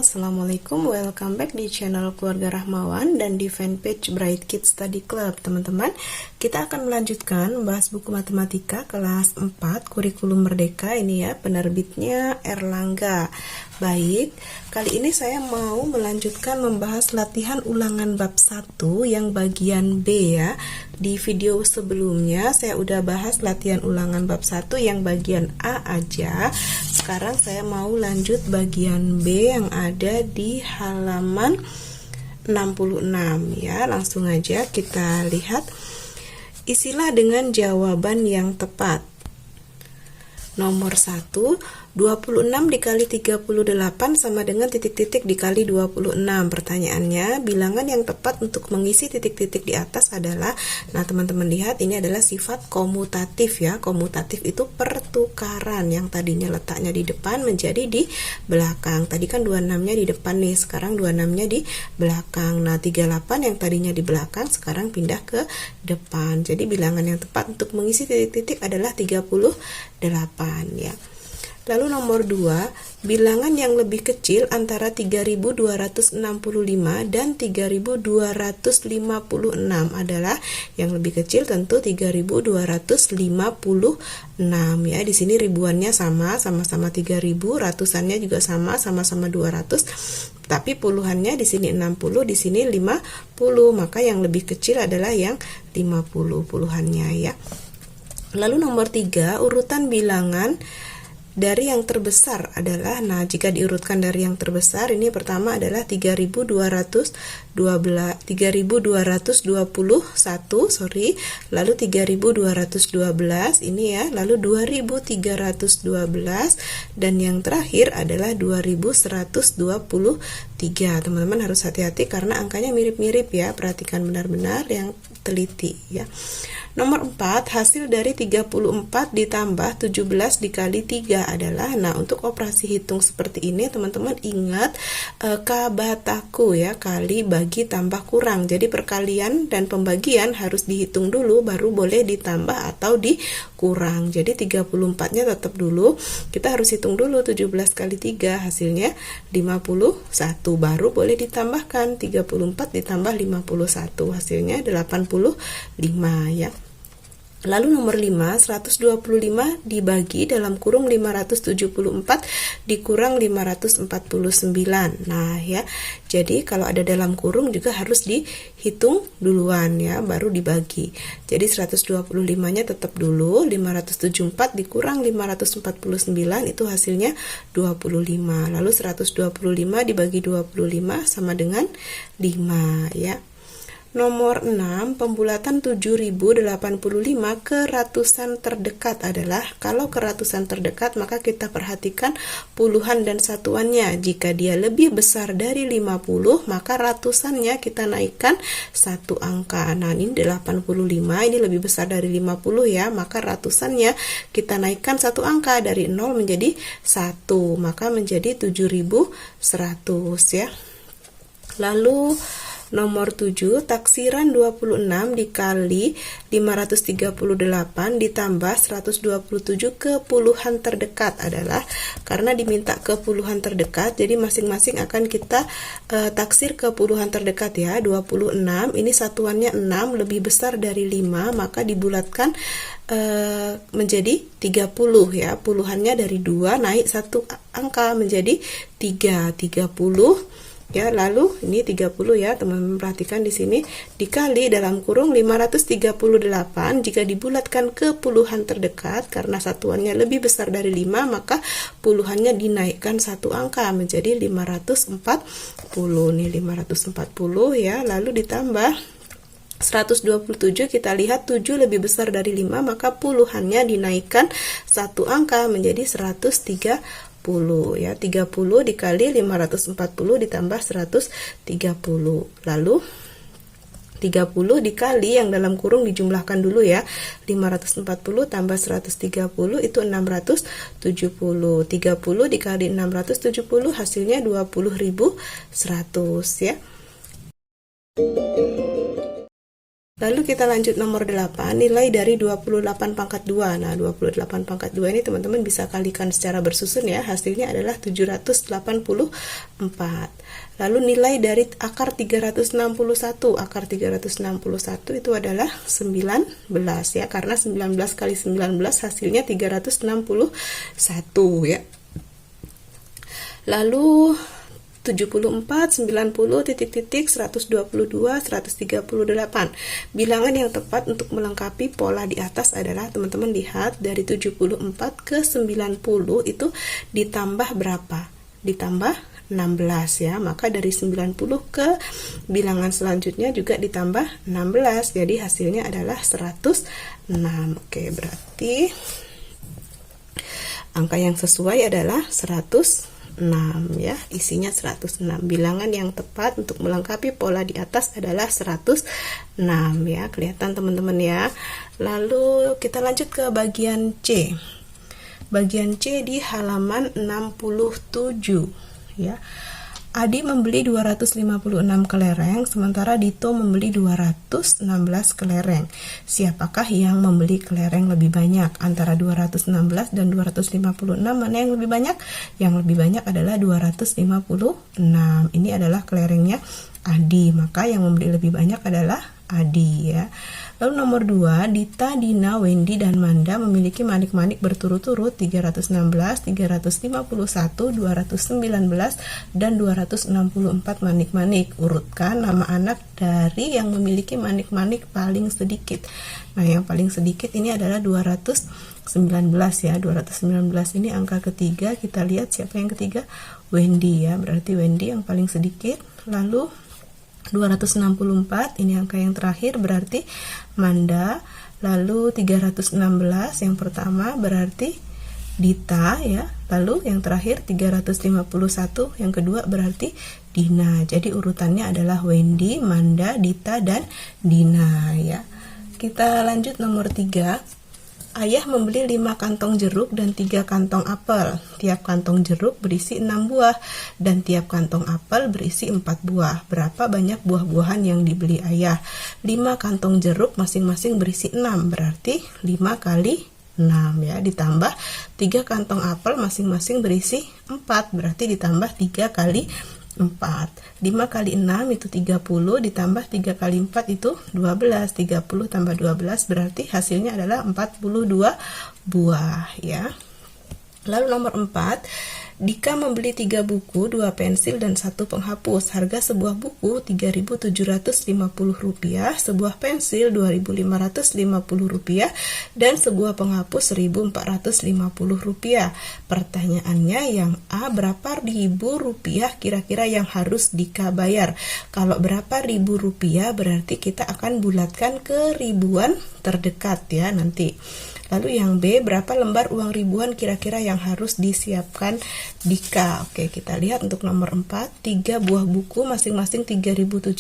Assalamualaikum, welcome back di channel Keluarga Rahmawan dan di fanpage Bright Kids Study Club. Teman-teman, kita akan melanjutkan membahas buku matematika kelas 4 kurikulum merdeka ini ya, penerbitnya Erlangga. Baik, kali ini saya mau melanjutkan membahas latihan ulangan bab 1 yang bagian B ya. Di video sebelumnya saya udah bahas latihan ulangan bab 1 yang bagian A aja. Sekarang saya mau lanjut bagian B yang ada di halaman 66 ya. Langsung aja kita lihat. Isilah dengan jawaban yang tepat. Nomor 1, 26 dikali 38 sama dengan titik-titik dikali 26. Pertanyaannya, bilangan yang tepat untuk mengisi titik-titik di atas adalah, nah teman-teman lihat ini adalah sifat komutatif ya. Komutatif itu pertukaran, yang tadinya letaknya di depan menjadi di belakang. Tadi kan 26-nya di depan nih, sekarang 26-nya di belakang. Nah 38 yang tadinya di belakang sekarang pindah ke depan. Jadi bilangan yang tepat untuk mengisi titik-titik adalah 38 ya. Lalu nomor 2, bilangan yang lebih kecil antara 3265 dan 3256 adalah, yang lebih kecil tentu 3256 ya. Di sini ribuannya sama-sama 3000, ratusannya juga sama-sama 200. Tapi puluhannya di sini 60, di sini 50, maka yang lebih kecil adalah yang 50 puluhannya ya. Lalu nomor 3, urutan bilangan dari yang terbesar adalah, nah jika diurutkan dari yang terbesar, ini pertama adalah 3221, lalu 3212 ini ya, lalu 2312, dan yang terakhir adalah 2123. Teman-teman harus hati-hati karena angkanya mirip-mirip ya, perhatikan benar-benar yang teliti ya. Nomor 4, hasil dari 34 ditambah 17 dikali 3 adalah, nah untuk operasi hitung seperti ini teman-teman ingat kabataku ya, kali bagi tambah kurang. Jadi perkalian dan pembagian harus dihitung dulu baru boleh ditambah atau dikurang. Jadi 34-nya tetap dulu, kita harus hitung dulu 17 kali 3 hasilnya 51, baru boleh ditambahkan 34 ditambah 51 hasilnya 85 ya. Lalu nomor 5, 125 dibagi dalam kurung 574 dikurang 549. Nah ya, jadi kalau ada dalam kurung juga harus dihitung duluan ya, baru dibagi. Jadi 125-nya tetap dulu, 574 dikurang 549 itu hasilnya 25. Lalu 125 dibagi 25 sama dengan 5 ya. Nomor 6, pembulatan 7085 ke ratusan terdekat adalah, kalau ke ratusan terdekat maka kita perhatikan puluhan dan satuannya. Jika dia lebih besar dari 50, maka ratusannya kita naikkan satu angka. Nah ini 85, ini lebih besar dari 50 ya, maka ratusannya kita naikkan satu angka dari 0 menjadi 1, maka menjadi 7100 ya. Lalu nomor 7, taksiran 26 dikali 538 ditambah 127 ke puluhan terdekat adalah, karena diminta ke puluhan terdekat, jadi masing-masing akan kita taksir ke puluhan terdekat ya. 26, ini satuannya 6, lebih besar dari 5, maka dibulatkan menjadi 30 ya. Puluhannya dari 2 naik satu angka menjadi 30 ya. Lalu ini 30 ya, teman-teman perhatikan di sini, dikali dalam kurung 538, jika dibulatkan ke puluhan terdekat karena satuannya lebih besar dari 5, maka puluhannya dinaikkan satu angka menjadi 540 nih, 540 ya. Lalu ditambah 127, kita lihat 7 lebih besar dari 5, maka puluhannya dinaikkan satu angka menjadi 130 ya. 30 dikali 540 ditambah 130. Lalu 30 dikali yang dalam kurung dijumlahkan dulu ya, 540 tambah 130 itu 670. 30 dikali 670 hasilnya 20.100 ya. Lalu kita lanjut nomor 8, nilai dari 28 pangkat 2. Nah, 28 pangkat 2 ini teman-teman bisa kalikan secara bersusun ya. Hasilnya adalah 784. Lalu nilai dari akar 361. Akar 361 itu adalah 19 ya. Karena 19 kali 19 hasilnya 361 ya. Lalu 74, 90, titik-titik, 122, 138. Bilangan yang tepat untuk melengkapi pola di atas adalah, teman-teman lihat, dari 74 ke 90 itu ditambah berapa? Ditambah 16 ya. Maka dari 90 ke bilangan selanjutnya juga ditambah 16. Jadi hasilnya adalah 106. Oke, berarti angka yang sesuai adalah 106 ya, isinya 106. Bilangan yang tepat untuk melengkapi pola di atas adalah 106 ya, kelihatan teman-teman ya. Lalu kita lanjut ke bagian C. Bagian C di halaman 67 ya. Adi membeli 256 kelereng, sementara Dito membeli 216 kelereng. Siapakah yang membeli kelereng lebih banyak? Antara 216 dan 256, mana yang lebih banyak? Yang lebih banyak adalah 256. Ini adalah kelerengnya Adi, maka yang membeli lebih banyak adalah Adi ya. Lalu nomor 2, Dita, Dina, Wendy, dan Manda memiliki manik-manik berturut-turut 316, 351, 219, dan 264 manik-manik. Urutkan nama anak dari yang memiliki manik-manik paling sedikit. Nah, yang paling sedikit ini adalah 219 ya. 219 ini angka ketiga. Kita lihat siapa yang ketiga? Wendy ya. Berarti Wendy yang paling sedikit. Lalu 264 ini angka yang terakhir, berarti Manda. Lalu 316 yang pertama berarti Dita ya. Lalu yang terakhir 351 yang kedua berarti Dina. Jadi urutannya adalah Wendy, Manda, Dita, dan Dina ya. Kita lanjut nomor 3. Ayah membeli 5 kantong jeruk dan 3 kantong apel. Tiap kantong jeruk berisi 6 buah dan tiap kantong apel berisi 4 buah. Berapa banyak buah-buahan yang dibeli ayah? 5 kantong jeruk masing-masing berisi 6, berarti 5 kali 6 ya, ditambah 3 kantong apel masing-masing berisi 4, berarti ditambah 3 kali 4. 5 kali 6 itu 30, ditambah 3 kali 4 itu 12. 30 tambah 12 berarti hasilnya adalah 42 buah ya. Lalu nomor 4, Dika membeli 3 buku, 2 pensil, dan 1 penghapus. Harga sebuah buku Rp3.750, sebuah pensil Rp2.550, dan sebuah penghapus Rp1.450. Pertanyaannya yang A, berapa ribu rupiah kira-kira yang harus Dika bayar? Kalau berapa ribu rupiah berarti kita akan bulatkan ke ribuan terdekat ya nanti. Lalu yang B, berapa lembar uang ribuan kira-kira yang harus disiapkan Dika? Oke, kita lihat untuk nomor 4, 3 buah buku masing-masing 3.750.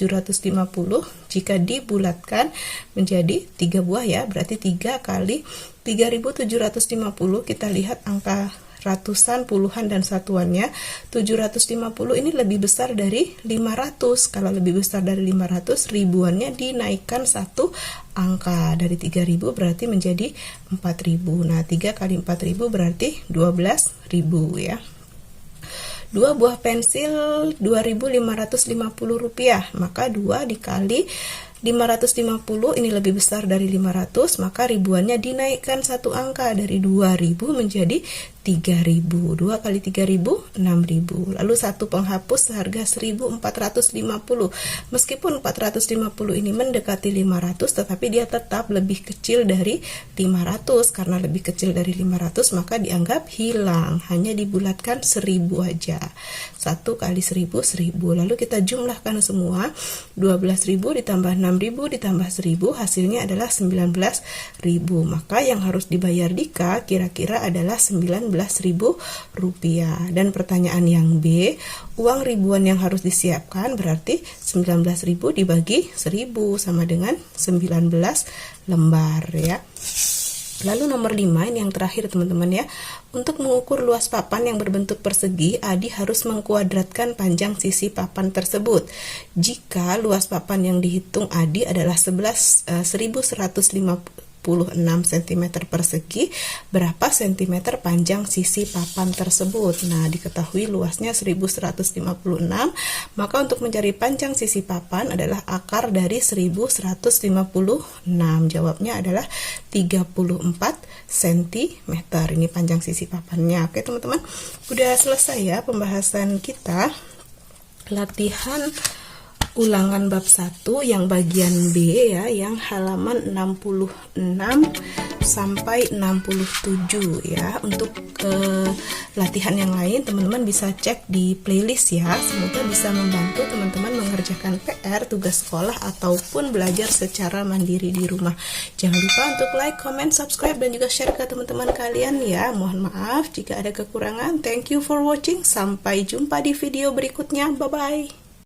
Jika dibulatkan menjadi 3 buah ya, berarti 3 kali 3.750, kita lihat angka ratusan, puluhan, dan satuannya. 750 ini lebih besar dari 500. Kalau lebih besar dari 500, ribuannya dinaikkan 1 angka. Dari 3.000 berarti menjadi 4.000. Nah, 3 kali 4.000 berarti 12.000 ya. 2 buah pensil Rp2.550, maka 2 dikali 550 ini lebih besar dari 500, maka ribuannya dinaikkan 1 angka dari 2.000 menjadi 3.000. 2 kali 3.000 6.000. Lalu 1 penghapus seharga 1.450. Meskipun 450 ini mendekati 500, tetapi dia tetap lebih kecil dari 500. Karena lebih kecil dari 500 maka dianggap hilang, hanya dibulatkan 1.000 aja. 1 kali 1.000 1.000. Lalu kita jumlahkan semua. 12.000 ditambah 6.000 ditambah 1.000 hasilnya adalah 19.000. Maka yang harus dibayar Dika kira-kira adalah 19.000 rupiah. Dan pertanyaan yang B, uang ribuan yang harus disiapkan berarti 19.000 dibagi 1.000 sama dengan 19 lembar ya. Lalu nomor 5 ini yang terakhir teman-teman ya. Untuk mengukur luas papan yang berbentuk persegi, Adi harus mengkuadratkan panjang sisi papan tersebut. Jika luas papan yang dihitung Adi adalah 1156 cm persegi, berapa cm panjang sisi papan tersebut? Nah, diketahui luasnya 1156, maka untuk mencari panjang sisi papan adalah akar dari 1156. Jawabnya adalah 34 cm. Ini panjang sisi papannya. Oke, teman-teman. Udah selesai ya pembahasan kita. Latihan ulangan bab 1 yang bagian B ya, yang halaman 66 sampai 67 ya. Untuk latihan yang lain teman-teman bisa cek di playlist ya. Semoga bisa membantu teman-teman mengerjakan PR, tugas sekolah ataupun belajar secara mandiri di rumah. Jangan lupa untuk like, comment, subscribe dan juga share ke teman-teman kalian ya. Mohon maaf jika ada kekurangan. Thank you for watching. Sampai jumpa di video berikutnya. Bye bye.